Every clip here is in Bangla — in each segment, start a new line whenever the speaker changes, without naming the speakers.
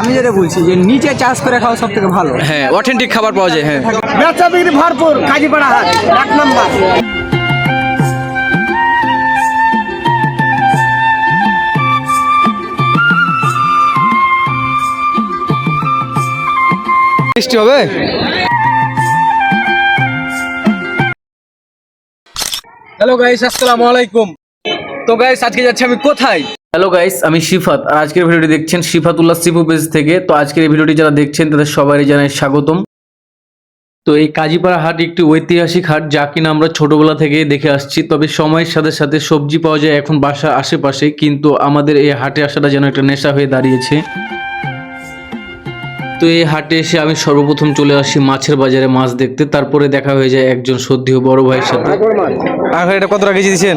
আমি যেটা বলছি যে নিচে চাষ করে খাওয়া সব থেকে ভালো।
হ্যাঁ, অথেন্টিক খাবার পাওয়া যায়। হ্যাঁ,
বেচা বিক্রি ভরপুর, কাজীপাড়া হাট 1 নম্বর।
বৃষ্টি হবে। হ্যালো গাইস, আসসালামু আলাইকুম। তো গাইস, আজকে যাচ্ছি আমি কোথায়? হ্যালো গাইস, আমি শিফাত, আর আজকের ভিডিওটি দেখছেন শিফাতুল্লাহ সিফু পেজ থেকে। তো আজকের এই ভিডিওটি যারা দেখছেন তাদের সবারই জানাই স্বাগতম। তো এই কাজীপাড়া হাট একটি ঐতিহাসিক হাট, যা কিনা আমরা ছোটবেলা থেকে দেখে আসছি। তবে সময়ের সাথে সাথে সবজি পাওয়া যায় এখন বাসার আশেপাশে, কিন্তু আমাদের এই হাটে আসাটা যেন একটা নেশা হয়ে দাঁড়িয়েছে। তো এই হাটে এসে আমি সর্বপ্রথম চলে আসি মাছের বাজারে মাছ দেখতে। তারপরে দেখা হয়ে যায় একজন সদ্যীয় বড় ভাইয়ের সাথে। এটা কত টাকা কেজি দিচ্ছেন?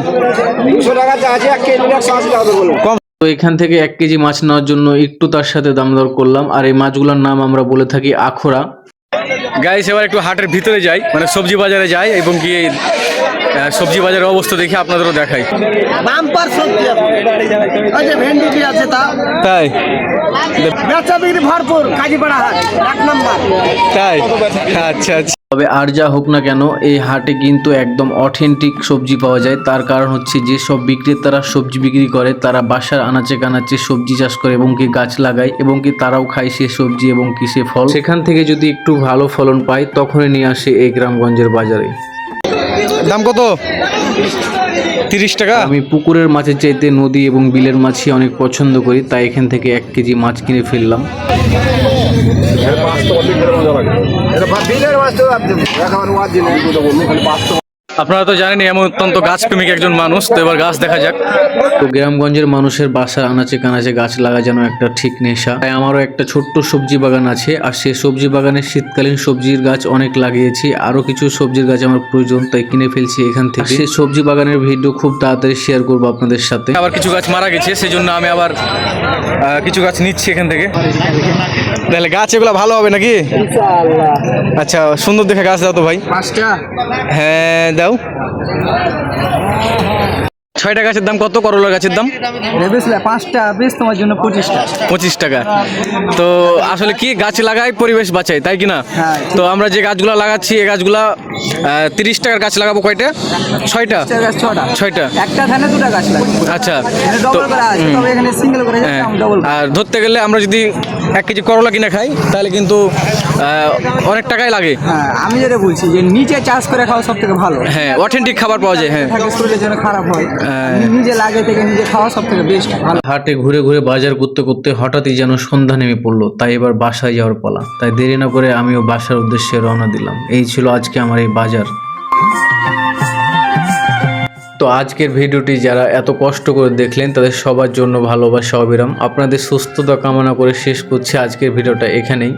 200 টাকা আছে, 1 কেজি 180 টাকা বলুন।
কম। তো এখান থেকে 1 কেজি মাছ নেওয়ার জন্য একটু তার সাথে দাম দর করলাম। আর এই মাছগুলোর নাম আমরা বলে থাকি আখড়া। গাইস, এবার একটু হাটের ভিতরে যাই, মানে সবজি বাজারে যাই, এবং কি সবজি বাজারের অবস্থা দেখে আপনাদেরও দেখাই।
বাম্পার সবজি আছে, ভেন্ডি আছে,
তাই
বেচা বিক্রি ভরপুর, কাজীপাড়া হাট 1 নম্বর।
তাই আচ্ছা আচ্ছা। তবে আর যা হোক না কেন, এই হাটে কিন্তু একদম অথেন্টিক সবজি পাওয়া যায়। তার কারণ হচ্ছে যে সব বিক্রেতারা সবজি বিক্রি করে, তারা বাসার আনাচে কানাচে সবজি চাষ করে এবং কি গাছ লাগায়, এবং কি তারাও খায় সে সবজি এবং কি সে ফল। সেখান থেকে যদি একটু ভালো ফলন পায় তখনই নিয়ে আসে এই গ্রামগঞ্জের বাজারে। দাম কত? 30 টাকা। আমি পুকুরের মাছের চাইতে নদী এবং বিলের মাছই অনেক পছন্দ করি, তাই এখান থেকে 1 কেজি মাছ কিনে ফেললাম। আপনারা তো জানেন আমি অত্যন্ত গাছপ্রেমিক একজন মানুষ। তো এবার গাছ দেখা যাক। তো গ্রামগঞ্জের মানুষের বাসার আনাচে কানাচে গাছ লাগা যেন একটা ঠিক নেশা। তাই আমারও একটা ছোট্ট সবজি বাগান আছে, আর সেই সবজি বাগানে শীতকালীন সবজির গাছ অনেক লাগিয়েছি। আরো কিছু সবজির গাছ আমার প্রয়োজন, তাই কিনে ফেলছি এখান থেকে। সেই সবজি বাগানের ভিডিও খুব তাড়াতাড়ি শেয়ার করবো আপনাদের সাথে। আবার কিছু গাছ মারা গেছে, সেই জন্য আমি আবার কিছু গাছ নিচ্ছি এখান থেকে। তাহলে গাছ এগুলো ভালো হবে নাকি? আচ্ছা, সুন্দর দেখে গাছ দাও তো ভাই।
5টা।
হ্যাঁ দাও। 6টা গাছের দাম কত? করলার গাছের দাম?
5টা বেশ, তোমার জন্য 25 টাকা।
25 টাকা। তো আসলে কি, গাছ লাগাই পরিবেশ বাঁচাই, তাই কিনা?
হ্যাঁ।
তো আমরা যে গাছগুলা লাগাচ্ছি এই গাছগুলা 30 টাকার গাছ লাগাবো। কয়টা? 6টা। 6টা।
একটা ধানে 2টা গাছ লাগবে।
আচ্ছা। তো
ডবল করা আছে, তবে এখানে সিঙ্গেল করে ডবল।
আর ধরতে গেলে আমরা যদি 1 কেজি করলা কিনে খাই তাহলে কিন্তু অনেক টাকাই লাগে।
হ্যাঁ, আমি যেটা বলছি যে নিচে চাষ করে খাওয়া সব থেকে ভালো।
হ্যাঁ, অথেন্টিক খাবার পাওয়া যায়। হ্যাঁ,
শরীরের জন্য খারাপ হয়, নিজে লাগে থেকে নিজে খাওয়া সব থেকে বেস্ট ভালো।
হাটে ঘুরে ঘুরে বাজার করতে করতে হঠাৎই যেন সন্ধ্যা নেমে পড়লো, তাই এবার বাসায় যাওয়ার পালা। তাই দেরি না করে আমিও বাসার উদ্দেশ্যে রওনা দিলাম। এই ছিল আজকে আমার এই বাজার। তো আজকের ভিডিওটি যারা এত কষ্ট করে দেখলেন তাদের সবার জন্য ভালোবাসা অবিরাম। আপনাদের সুস্থতা কামনা করে শেষ করছি আজকের ভিডিওটা এখানেই।